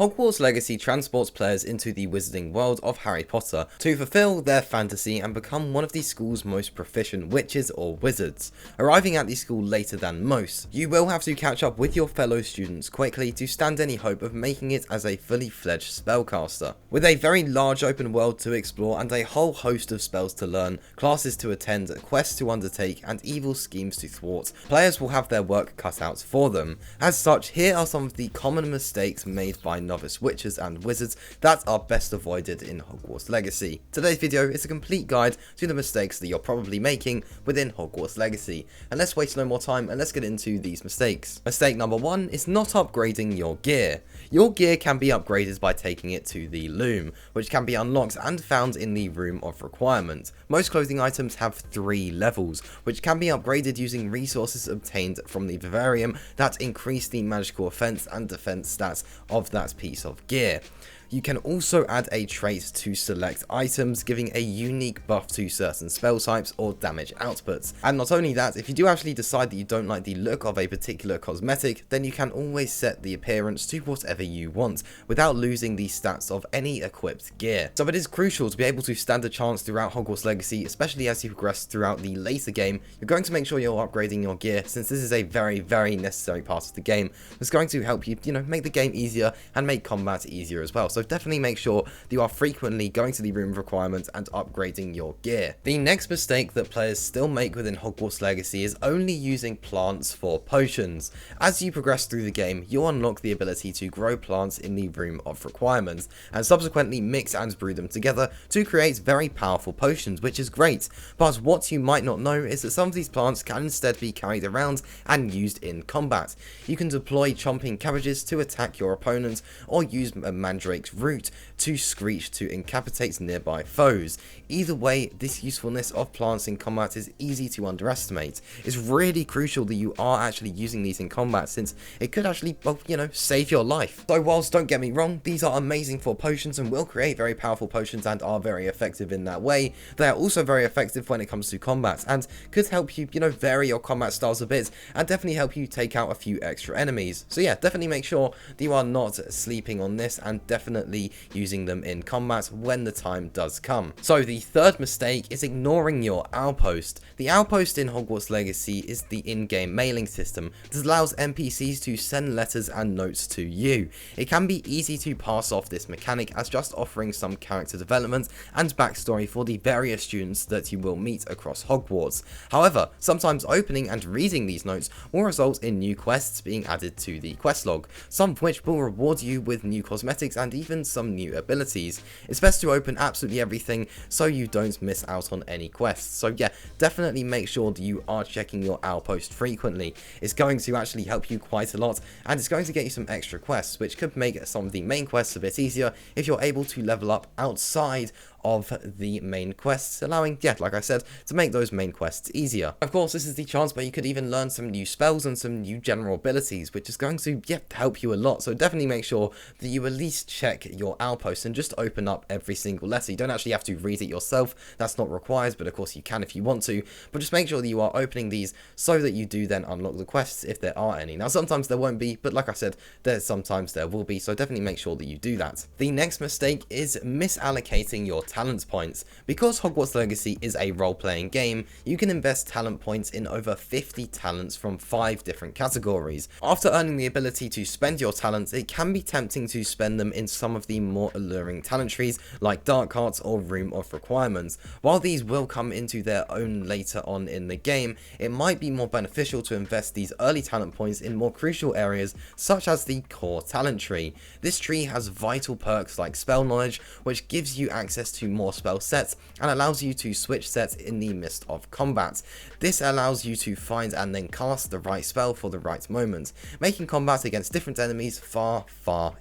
Hogwarts Legacy transports players into the wizarding world of Harry Potter to fulfill their fantasy and become one of the school's most proficient witches or wizards. Arriving at the school later than most, you will have to catch up with your fellow students quickly to stand any hope of making it as a fully fledged spellcaster. With a very large open world to explore and a whole host of spells to learn, classes to attend, quests to undertake, and evil schemes to thwart, players will have their work cut out for them. As such, here are some of the common mistakes made by novice witches and wizards that are best avoided in Hogwarts Legacy. Today's video is a complete guide to the mistakes that you're probably making within Hogwarts Legacy, and let's waste no more time and let's get into these mistakes. Mistake number 1 is not upgrading your gear. Your gear can be upgraded by taking it to the loom, which can be unlocked and found in the Room of Requirement. Most clothing items have 3 levels, which can be upgraded using resources obtained from the vivarium that increase the magical offense and defense stats of that piece of gear. You can also add a trait to select items, giving a unique buff to certain spell types or damage outputs. And not only that, if you do actually decide that you don't like the look of a particular cosmetic, then you can always set the appearance to whatever you want, without losing the stats of any equipped gear. So it is crucial to be able to stand a chance throughout Hogwarts Legacy, especially as you progress throughout the later game. You're going to make sure you're upgrading your gear, since this is a very necessary part of the game. It's going to help you, make the game easier and make combat easier as well. So definitely make sure that you are frequently going to the Room of Requirements and upgrading your gear. The next mistake that players still make within Hogwarts Legacy is only using plants for potions. As you progress through the game, you unlock the ability to grow plants in the Room of Requirements, and subsequently mix and brew them together to create very powerful potions, which is great. But what you might not know is that some of these plants can instead be carried around and used in combat. You can deploy chomping cabbages to attack your opponent, or use a mandrake's root to screech to incapacitate nearby foes. Either way, this usefulness of plants in combat is easy to underestimate. It's really crucial that you are actually using these in combat, since it could actually, save your life. So whilst, don't get me wrong, these are amazing for potions and will create very powerful potions and are very effective in that way, they are also very effective when it comes to combat and could help you, vary your combat styles a bit and definitely help you take out a few extra enemies. So yeah, definitely make sure that you are not sleeping on this and definitely using them in combat when the time does come. So the third mistake is ignoring your outpost. The outpost in Hogwarts Legacy is the in-game mailing system that allows NPCs to send letters and notes to you. It can be easy to pass off this mechanic as just offering some character development and backstory for the various students that you will meet across Hogwarts. However, sometimes opening and reading these notes will result in new quests being added to the quest log, some of which will reward you with new cosmetics and even some new abilities. It's best to open absolutely everything so you don't miss out on any quests. So yeah, definitely make sure that you are checking your outpost frequently. It's going to actually help you quite a lot, and it's going to get you some extra quests, which could make some of the main quests a bit easier if you're able to level up outside of the main quests, allowing, like I said, to make those main quests easier. Of course, this is the chance where you could even learn some new spells and some new general abilities, which is going to, help you a lot. So definitely make sure that you at least check your outpost and just open up every single letter. You don't actually have to read it yourself, that's not required, but of course you can if you want to, but just make sure that you are opening these so that you do then unlock the quests if there are any. Now sometimes there won't be, but like I said, sometimes there will be, so definitely make sure that you do that. The next mistake is misallocating your talent points. Because Hogwarts Legacy is a role-playing game, you can invest talent points in over 50 talents from 5 different categories. After earning the ability to spend your talents, it can be tempting to spend them in some of the more alluring talent trees like Dark Arts or Room of Requirements. While these will come into their own later on in the game, it might be more beneficial to invest these early talent points in more crucial areas such as the core talent tree. This tree has vital perks like spell knowledge, which gives you access to more spell sets and allows you to switch sets in the midst of combat. This allows you to find and then cast the right spell for the right moment, making combat against different enemies far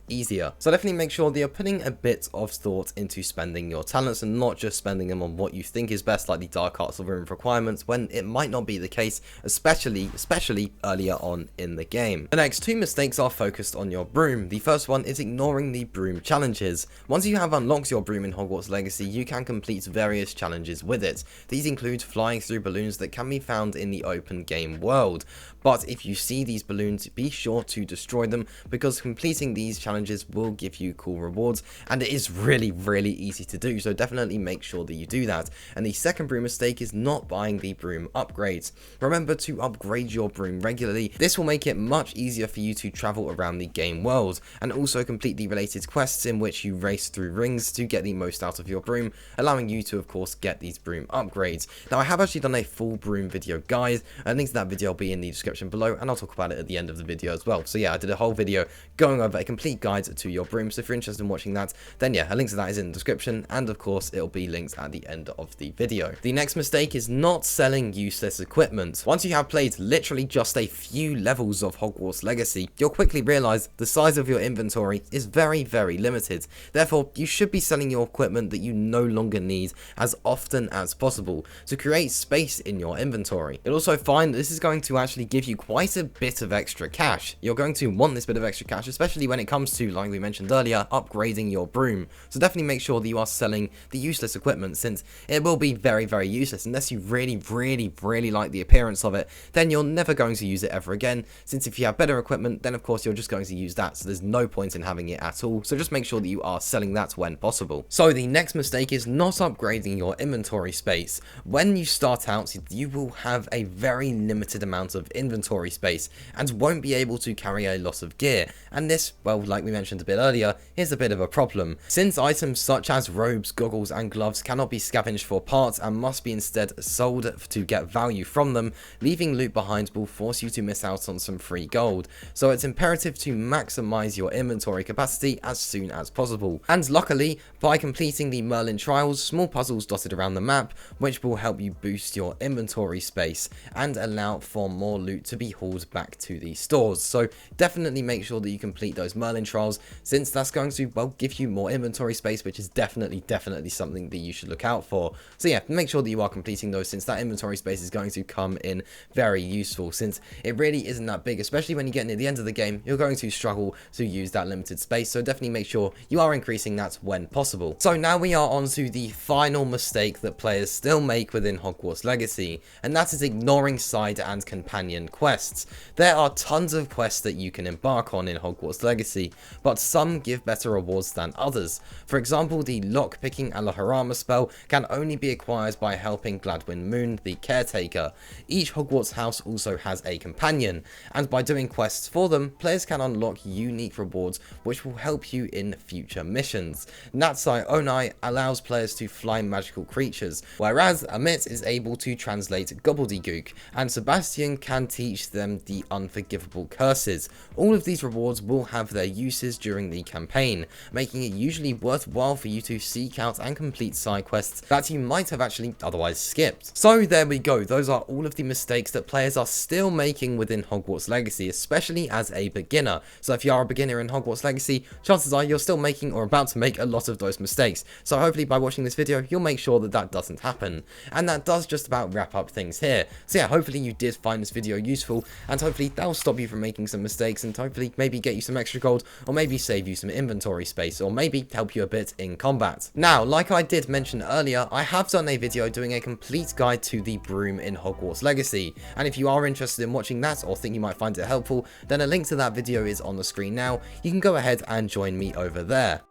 easier. So definitely make sure that you're putting a bit of thought into spending your talents and not just spending them on what you think is best, like the Dark Arts or Room of Requirements, when it might not be the case, especially earlier on in the game. The next 2 mistakes are focused on your broom. The first one is ignoring the broom challenges. Once you have unlocked your broom in Hogwarts Legacy, Legacy, you can complete various challenges with it. These include flying through balloons that can be found in the open game world. But if you see these balloons, be sure to destroy them, because completing these challenges will give you cool rewards, and it is really easy to do, so definitely make sure that you do that. And the second broom mistake is not buying the broom upgrades. Remember to upgrade your broom regularly. This will make it much easier for you to travel around the game world, and also complete the related quests in which you race through rings to get the most out of your broom, allowing you to of course get these broom upgrades. Now I have actually done a full broom video guide, and links to that video will be in the description below, and I'll talk about it at the end of the video as well. So yeah, I did a whole video going over a complete guide to your broom, so if you're interested in watching that, then yeah, a link to that is in the description, and of course it'll be linked at the end of the video. The next mistake is not selling useless equipment. Once you have played literally just a few levels of Hogwarts Legacy, you'll quickly realize the size of your inventory is very limited. Therefore, you should be selling your equipment that you no longer need as often as possible to create space in your inventory. You'll also find that this is going to actually give you quite a bit of extra cash. You're going to want this bit of extra cash, especially when it comes to, like we mentioned earlier, upgrading your broom. So definitely make sure that you are selling the useless equipment, since it will be very useless unless you really like the appearance of it. Then you're never going to use it ever again, since if you have better equipment, then of course you're just going to use that, so there's no point in having it at all. So just make sure that you are selling that when possible. So the next mistake is not upgrading your inventory space. When you start out, you will have a very limited amount of inventory space and won't be able to carry a lot of gear, and this, well, like we mentioned a bit earlier, is a bit of a problem, since items such as robes, goggles and gloves cannot be scavenged for parts and must be instead sold to get value from them. Leaving loot behind will force you to miss out on some free gold, so it's imperative to maximize your inventory capacity as soon as possible. And luckily, by completing the Merlin trials, small puzzles dotted around the map, which will help you boost your inventory space and allow for more loot to be hauled back to the stores. So definitely make sure that you complete those Merlin trials, since that's going to, well, give you more inventory space, which is definitely something that you should look out for. So yeah, make sure that you are completing those, since that inventory space is going to come in very useful, since it really isn't that big, especially when you get near the end of the game, you're going to struggle to use that limited space. So definitely make sure you are increasing that when possible. So now we are on to the final mistake that players still make within Hogwarts Legacy, and that is ignoring side and companion quests. There are tons of quests that you can embark on in Hogwarts Legacy, but some give better rewards than others. For example, the lock-picking Alaharama spell can only be acquired by helping Gladwin Moon, the caretaker. Each Hogwarts house also has a companion, and by doing quests for them, players can unlock unique rewards which will help you in future missions. Natsai Onai allows players to fly magical creatures, whereas Amit is able to translate gobbledygook, and Sebastian can teach them the unforgivable curses. All of these rewards will have their uses during the campaign, making it usually worthwhile for you to seek out and complete side quests that you might have actually otherwise skipped. So there we go, those are all of the mistakes that players are still making within Hogwarts Legacy, especially as a beginner. So if you are a beginner in Hogwarts Legacy, chances are you're still making or about to make a lot of those mistakes. So hopefully by watching this video, you'll make sure that that doesn't happen. And that does just about wrap up things here. So yeah, hopefully you did find this video useful, and hopefully that'll stop you from making some mistakes, and hopefully maybe get you some extra gold, or maybe save you some inventory space, or maybe help you a bit in combat. Now, like I did mention earlier, I have done a video doing a complete guide to the broom in Hogwarts Legacy, and if you are interested in watching that or think you might find it helpful, then a link to that video is on the screen now. You can go ahead and join me over there.